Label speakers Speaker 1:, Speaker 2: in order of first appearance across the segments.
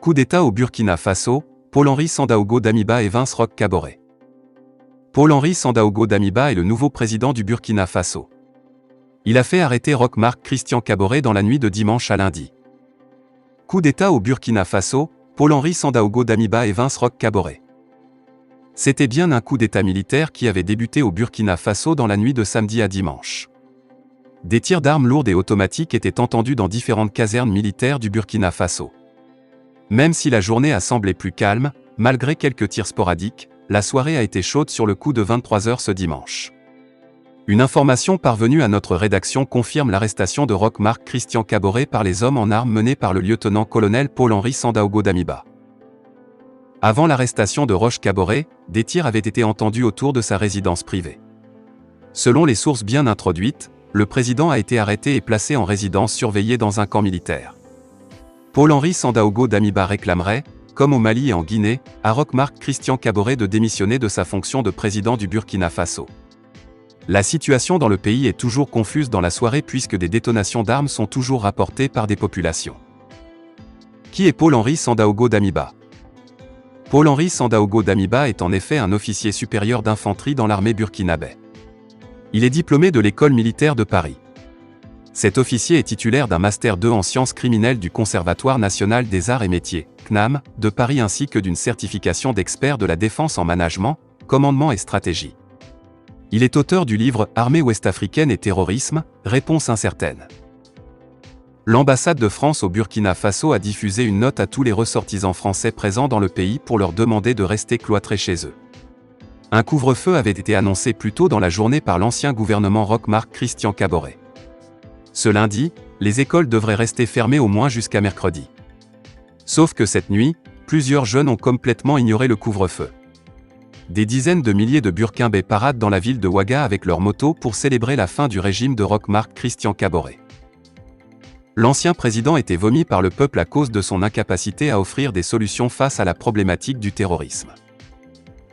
Speaker 1: Coup d'État au Burkina Faso, Paul-Henri Sandaogo Damiba et Vince Roch Kaboré. Paul-Henri Sandaogo Damiba est le nouveau président du Burkina Faso. Il a fait arrêter Roch Marc Christian Kaboré dans la nuit de dimanche à lundi. Coup d'État au Burkina Faso, Paul-Henri Sandaogo Damiba et Vince Roch Kaboré. C'était bien un coup d'État militaire qui avait débuté au Burkina Faso dans la nuit de samedi à dimanche. Des tirs d'armes lourdes et automatiques étaient entendus dans différentes casernes militaires du Burkina Faso. Même si la journée a semblé plus calme, malgré quelques tirs sporadiques, la soirée a été chaude sur le coup de 23 h ce dimanche. Une information parvenue à notre rédaction confirme l'arrestation de Roch Marc Christian Kaboré par les hommes en armes menés par le lieutenant-colonel Paul-Henri Sandaogo Damiba. Avant l'arrestation de Roch Kaboré, des tirs avaient été entendus autour de sa résidence privée. Selon les sources bien introduites, le président a été arrêté et placé en résidence surveillée dans un camp militaire. Paul-Henri Sandaogo Damiba réclamerait, comme au Mali et en Guinée, à Roch Marc Christian Kaboré de démissionner de sa fonction de président du Burkina Faso. La situation dans le pays est toujours confuse dans la soirée puisque des détonations d'armes sont toujours rapportées par des populations. Qui est Paul-Henri Sandaogo Damiba? Paul-Henri Sandaogo Damiba est en effet un officier supérieur d'infanterie dans l'armée burkinabé. Il est diplômé de l'école militaire de Paris. Cet officier est titulaire d'un Master 2 en sciences criminelles du Conservatoire national des arts et métiers, CNAM, de Paris ainsi que d'une certification d'expert de la défense en management, commandement et stratégie. Il est auteur du livre « Armée ouest-africaine et terrorisme, réponse incertaine ». L'ambassade de France au Burkina Faso a diffusé une note à tous les ressortissants français présents dans le pays pour leur demander de rester cloîtrés chez eux. Un couvre-feu avait été annoncé plus tôt dans la journée par l'ancien gouvernement Roch Marc Christian Kaboré. Ce lundi, les écoles devraient rester fermées au moins jusqu'à mercredi. Sauf que cette nuit, plusieurs jeunes ont complètement ignoré le couvre-feu. Des dizaines de milliers de Burkinabés paradent dans la ville de Ouaga avec leurs motos pour célébrer la fin du régime de Roch Marc Christian Kaboré. L'ancien président était vomi par le peuple à cause de son incapacité à offrir des solutions face à la problématique du terrorisme.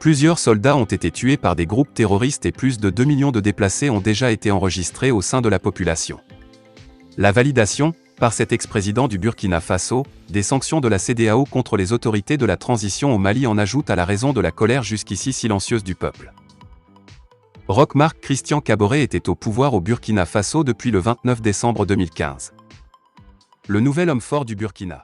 Speaker 1: Plusieurs soldats ont été tués par des groupes terroristes et plus de 2 millions de déplacés ont déjà été enregistrés au sein de la population. La validation, par cet ex-président du Burkina Faso, des sanctions de la CEDEAO contre les autorités de la transition au Mali en ajoute à la raison de la colère jusqu'ici silencieuse du peuple. Roch Marc Christian Kaboré était au pouvoir au Burkina Faso depuis le 29 décembre 2015. Le nouvel homme fort du Burkina.